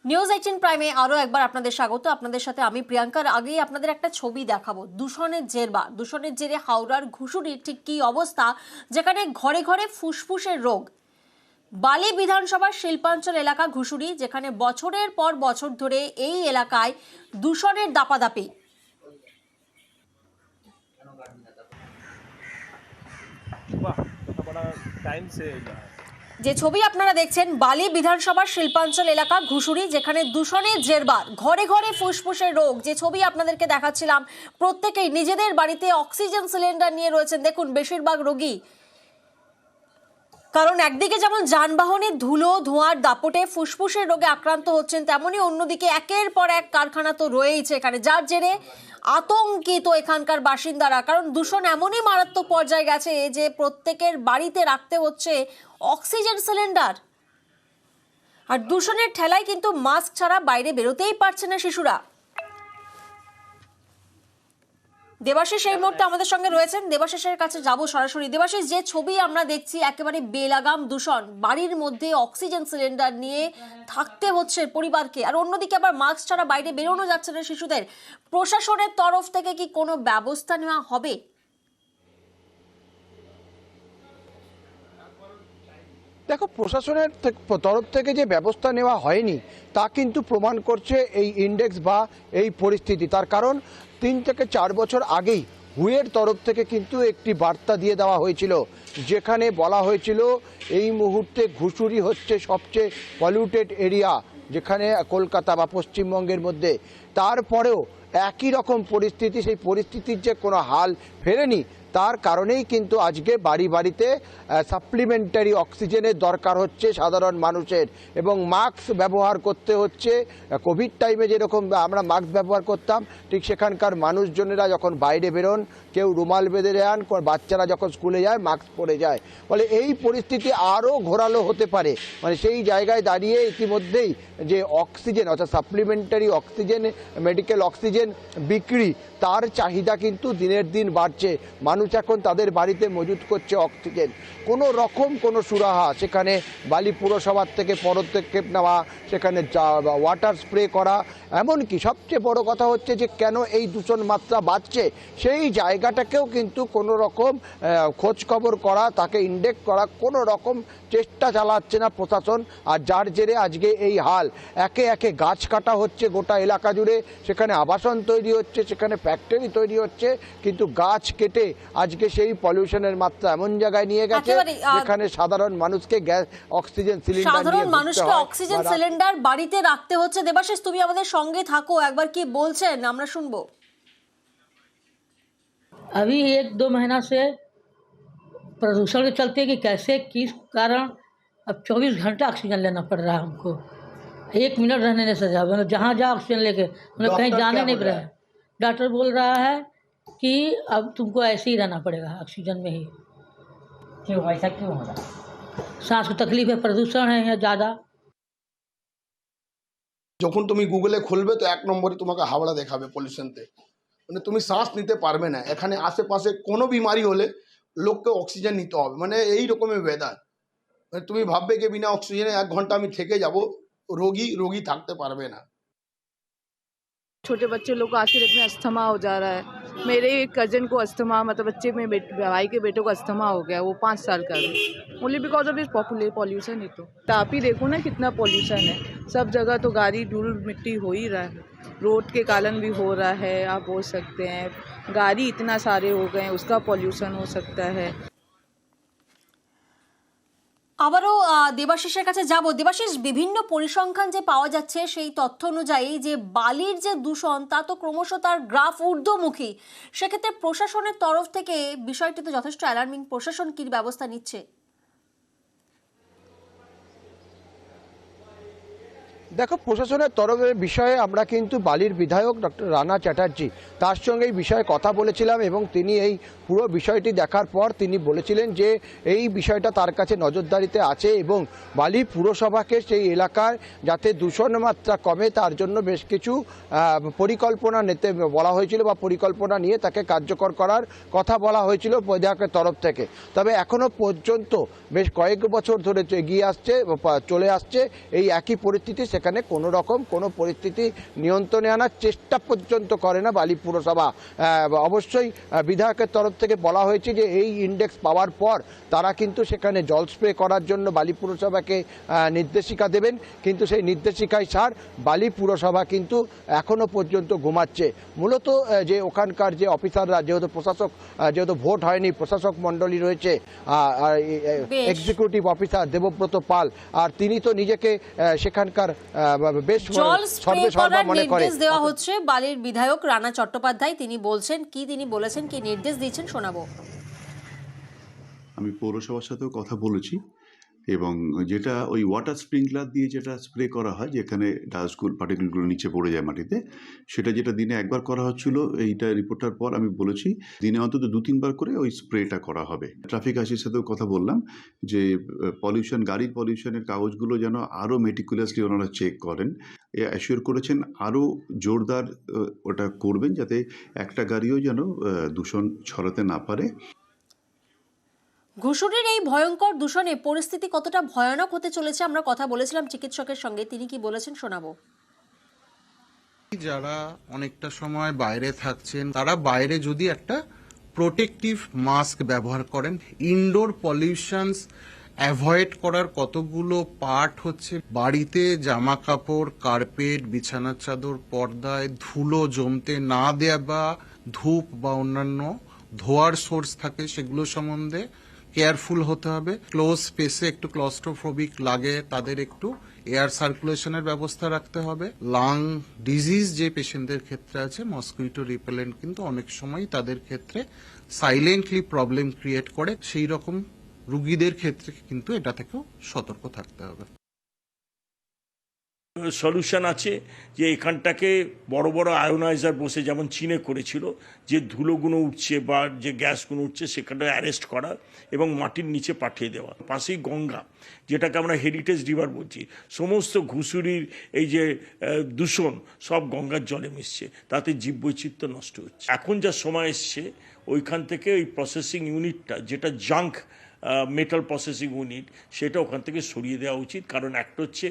News 18 প্রাইমে আরো একবার আপনাদের স্বাগত। আপনাদের সাথে আমি প্রিয়াঙ্কার। আগেই আপনাদের একটা ছবি দেখাবো। দূষণের জেরে হাওড়ার ঘুষুরির ঠিক কি অবস্থা, যেখানে ঘরে ঘরে ফুসফুসের রোগ। বালি বিধানসভার শিল্পাঞ্চল এলাকা ঘুষুরি, যেখানে বছরের পর বছর ধরে এই এলাকায় দূষণের দাপাদাপি। যে ছবি আপনারা দেখছেন, বালি বিধানসভার শিল্পাঞ্চল এলাকা ঘুষুরি, যেখানে দূষণের জেরবার, ঘরে ঘরে ফুসফুসের রোগ। যে ছবি আপনাদেরকে দেখাচ্ছিলাম, প্রত্যেকেই নিজেদের বাড়িতে অক্সিজেন সিলিন্ডার নিয়ে রয়েছেন। দেখুন, বেশিরভাগ রোগী, কারণ একদিকে যেমন যানবাহনের ধুলো ধোঁয়ার দাপটে ফুসফুসের রোগে আক্রান্ত হচ্ছেন, তেমনি অন্যদিকে একের পর এক কারখানা তো রয়েইছে এখানে, যার জেরে আতঙ্কিত এখানকার বাসিন্দারা। কারণ দূষণ এমনই মারাত্মক পর্যায়ে গেছে যে প্রত্যেকের বাড়িতে রাখতে হচ্ছে অক্সিজেন সিলিন্ডার। আর দূষণের ঠেলায় কিন্তু মাস্ক ছাড়া বাইরে বেরোতেই পারছে না শিশুরা। দেবাশিস এই মুহূর্তে আমাদের সঙ্গে রয়েছেন, দেবাশিসের কাছে যাব সরাসরি। দেবাশিস, যে ছবি আমরা দেখছি, একেবারে বেলাগাম দূষণ, বাড়ির মধ্যে অক্সিজেন সিলিন্ডার নিয়ে থাকতে হচ্ছে পরিবারকে, আর অন্যদিকে আবার মাস্ক ছাড়া বাইরে বেরোনো যাচ্ছে না শিশুদের। প্রশাসনের তরফ থেকে কি কোনো ব্যবস্থা নেওয়া হবে? দেখো, প্রশাসনের তরফ থেকে যে ব্যবস্থা নেওয়া হয়নি তা কিন্তু প্রমাণ করছে এই ইন্ডেক্স বা এই পরিস্থিতি। তার কারণ 3 থেকে 4 বছর আগেই হুয়ের তরফ থেকে কিন্তু একটি বার্তা দিয়ে দেওয়া হয়েছিল, যেখানে বলা হয়েছিল এই মুহূর্তে ঘুষুরি হচ্ছে সবচেয়ে পলিউটেড এরিয়া, যেখানে কলকাতা বা পশ্চিমবঙ্গের মধ্যে। তারপরেও একই রকম পরিস্থিতি, সেই পরিস্থিতির যে কোনো হাল ফেরেনি, তার কারণেই কিন্তু আজকে বাড়ি বাড়িতে সাপ্লিমেন্টারি অক্সিজেনের দরকার হচ্ছে সাধারণ মানুষের, এবং মাস্ক ব্যবহার করতে হচ্ছে। কোভিড টাইমে যেরকম আমরা মাস্ক ব্যবহার করতাম, ঠিক সেখানকার মানুষজনেরা যখন বাইরে বেরোন, কেউ রুমাল বেঁধে যান, বাচ্চারা যখন স্কুলে যায় মাস্ক পরে যায়। ফলে এই পরিস্থিতি আরও ঘোরালো হতে পারে। মানে সেই জায়গায় দাঁড়িয়ে ইতিমধ্যেই যে অক্সিজেন, অর্থাৎ সাপ্লিমেন্টারি অক্সিজেন, মেডিকেল অক্সিজেন বিক্রি, তার চাহিদা কিন্তু দিনের দিন বাড়ছে। মানুষ এখন তাদের বাড়িতে মজুত করছে অক্সিজেন। কোনো রকম কোনো সুরাহা, সেখানে বালি পুরসভার থেকে পদক্ষেপ নেওয়া, সেখানে ওয়াটার স্প্রে করা, এমনকি সবচেয়ে বড় কথা হচ্ছে যে কেন এই দূষণ মাত্রা বাড়ছে, সেই জায়গাটাকেও কিন্তু কোনো রকম খোঁজখবর করা, তাকে ইন্ডেক্স করা কোনো রকম চেষ্টা চালাচ্ছে না প্রশাসন। আর যার জেরে আজকে এই হাল। একে একে গাছ কাটা হচ্ছে গোটা এলাকা জুড়ে, সেখানে আবাসন তৈরি হচ্ছে, সেখানে ফ্যাক্টরি তৈরি হচ্ছে, কিন্তু গাছ কেটে আজকে সেই পলিউশনের মাত্রা এমন জায়গায় নিয়ে গেছে যেখানে সাধারণ মানুষকে অক্সিজেন সিলিন্ডার বাড়িতে রাখতে হচ্ছে। দেবাশিস, তুমি আমাদের সঙ্গে থাকো, একবার কি বলছেন আমরা শুনবো। अभी 1-2 महीना से प्रदूषण के चलते कि कैसे किस कारण अब 24 घंटा ऑक्सीजन लेना पड़ रहा है हमको। 1 मिनट रहने नहीं सजा, मतलब जहाँ जाओ ऑक्सीजन लेके, मतलब कहीं जाने नहीं पड़ रहा है। डॉक्टर बोल रहा है कि अब तुमको ऐसे ही रहना पड़ेगा ऑक्सीजन में ही। क्यों ऐसा क्यों हो रहा है? सांस को तकलीफ है, प्रदूषण है यहाँ ज़्यादा। যখন তুমি গুগলে খুলবে তো 1 নম্বরে তোমাকে হাওড়া দেখাবে পলিউশনতে। মানে তুমি শ্বাস নিতে পারবে না। এখানে আশেপাশে কোনো বিমারি হলে লোককে অক্সিজেন নিতে হবে, মানে এই রকমের ওয়েদার। মানে তুমি ভাববে যে বিনা অক্সিজেনে 1 ঘন্টা আমি থেকে যাব, রোগী থাকতে পারবে না। छोटे बच्चे लोग को आखिर में अस्थमा हो जा रहा है। मेरे एक कज़न को अस्थमा, मतलब बच्चे में भाई के बेटे को अस्थमा हो गया, वो 5 साल का है, only because of this pollution. ही तो आप ही देखो ना कितना पॉल्यूशन है सब जगह। तो गाड़ी धूल मिट्टी हो ही रहा है, रोड के कारण भी हो रहा है, आप बोल सकते हैं। गाड़ी इतना सारे हो गए हैं, उसका पॉल्यूशन हो सकता है। আবারও দেবাশিসের কাছে যাব। দেবাশিস, বিভিন্ন পরিসংখ্যান যে পাওয়া যাচ্ছে, সেই তথ্য অনুযায়ী যে বালির যে দূষণ, তা তো ক্রমশ তার গ্রাফ ঊর্ধ্বমুখী। সেক্ষেত্রে প্রশাসনের তরফ থেকে বিষয়টি তো যথেষ্ট অ্যালার্মিং। প্রশাসন কি ব্যবস্থা নিচ্ছে? দেখো, প্রশাসনের তরফের বিষয়ে আমরা কিন্তু বালির বিধায়ক ডক্টর রানা চ্যাটার্জি, তার সঙ্গে এই বিষয়ে কথা বলেছিলাম, এবং তিনি এই পুরো বিষয়টি দেখার পর তিনি বলেছিলেন যে এই বিষয়টা তার কাছে নজরদারিতে আছে, এবং বালি পুরসভাকে সেই এলাকার যাতে দূষণ মাত্রা কমে তার জন্য বেশ কিছু পরিকল্পনা নিতে বলা হয়েছিল, বা পরিকল্পনা নিয়ে তাকে কার্যকর করার কথা বলা হয়েছিল বিধায়কের তরফ থেকে। তবে এখনও পর্যন্ত বেশ কয়েক বছর ধরে এগিয়ে আসছে, চলে আসছে এই একই পরিস্থিতি। সেখানে সেখানে কোনো রকম কোনো পরিস্থিতি নিয়ন্ত্রণে আনার চেষ্টা পর্যন্ত করে না বালি পুরসভা। অবশ্যই বিধায়কের তরফ থেকে বলা হয়েছে যে এই ইন্ডেক্স পাওয়ার পর তারা কিন্তু সেখানে জল স্প্রে করার জন্য বালি পুরসভাকে নির্দেশিকা দেবেন, কিন্তু সেই নির্দেশিকায় ছাড় বালি পুরসভা কিন্তু এখনো পর্যন্ত ঘুমাচ্ছে। মূলত যে ওখানকার যে অফিসাররা, যেহেতু প্রশাসক, যেহেতু ভোট হয়নি, প্রশাসক মণ্ডলী রয়েছে, এক্সিকিউটিভ অফিসার দেবব্রত পাল, আর তিনি তো নিজেকে সেখানকার বেশ জল স্প্রে সর্বেসর্বা করার মনে করে। নির্দেশ দেওয়া হচ্ছে বালির বিধায়ক রানা চট্টোপাধ্যায়, তিনি বলছেন কি, তিনি বলেছেন কি নির্দেশ দিয়েছেন শোনাবো। আমি পৌরসভার সাথেও কথা বলেছি এবং যেটা ওই ওয়াটার স্প্রিংকলার দিয়ে যেটা স্প্রে করা হয়, যেখানে ডাস্টগুলো পার্টিকেলগুলো নিচে পড়ে যায় মাটিতে, সেটা যেটা দিনে একবার করা হচ্ছিল, এইটা রিপোর্টার পর আমি বলেছি দিনে অন্তত 2-3 বার করে ওই স্প্রেটা করা হবে। ট্রাফিক আইসির সাথেও কথা বললাম যে পলিউশন, গাড়ির পলিউশনের কাগজগুলো যেন আরও মেটিকুলাসলি ওনারা চেক করেন, অ্যাসিওর করেছেন আরও জোরদার ওটা করবেন, যাতে একটা গাড়িও যেন দূষণ ছড়াতে না পারে। ঘুষুরির এই ভয়ঙ্কর দূষণে পরিস্থিতি কতটা ভয়ানক হতে চলেছে আমরা কথা বলেছিলাম চিকিৎসকের সঙ্গে, তিনি কি বলেছেন শোনাবো। যারা অনেকটা সময় বাইরে থাকছেন তারা বাইরে যদি একটা প্রোটেক্টিভ মাস্ক ব্যবহার করেন, ইনডোর পলিউশনস অ্যাভয়েড করার কতগুলো পার্ট হচ্ছে বাড়িতে জামা কাপড়, কার্পেট, বিছানার চাদর, পর্দায় ধুলো জমতে না দেয়া বা ধূপ বা অন্যান্য ধোয়ার সোর্স থাকে সেগুলো সম্বন্ধে কেয়ারফুল হতে হবে। ক্লোজ স্পেসে একটু ক্লস্ট্রোফোবিক লাগে তাদের একটু এয়ার সার্কুলেশনের ব্যবস্থা রাখতে হবে। লাং ডিজিজ যে পেশেন্টদের ক্ষেত্রে আছে, মসকুইটো রিপেলেন্ট কিন্তু অনেক সময় তাদের ক্ষেত্রে সাইলেন্টলি প্রবলেম ক্রিয়েট করে, সেই রকম রুগীদের ক্ষেত্রে কিন্তু এটা থেকেও সতর্ক থাকতে হবে। সলিউশন আছে যে এখানটাকে বড় বড় আয়োনাইজার বসে যেমন চীনে করেছিল, যে ধুলোগুলো উঠছে বা যে গ্যাসগুলো উঠছে সেখানটা অ্যারেস্ট করা এবং মাটির নিচে পাঠিয়ে দেওয়া। পাশেই গঙ্গা, যেটাকে আমরা হেরিটেজ রিভার বলছি, সমস্ত ঘুষুরির এই যে দূষণ সব গঙ্গার জলে মিশছে, তাতে জীববৈচিত্র্য নষ্ট হচ্ছে। এখন যা সময় এসছে ওইখান থেকে ওই প্রসেসিং ইউনিটটা, যেটা জাঙ্ক মেটাল প্রসেসিং ইউনিট, সেটা ওখান থেকে সরিয়ে দেওয়া উচিত। কারণ একটা হচ্ছে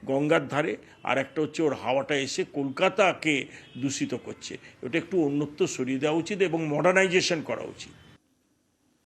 গঙ্গার ধারে, আর একটা হচ্ছে ওর হাওয়াটা এসে কলকাতাকে দূষিত করছে। ওটা একটু অন্যত্র সরিয়ে দেওয়া উচিত এবং মডার্নাইজেশন করা উচিত।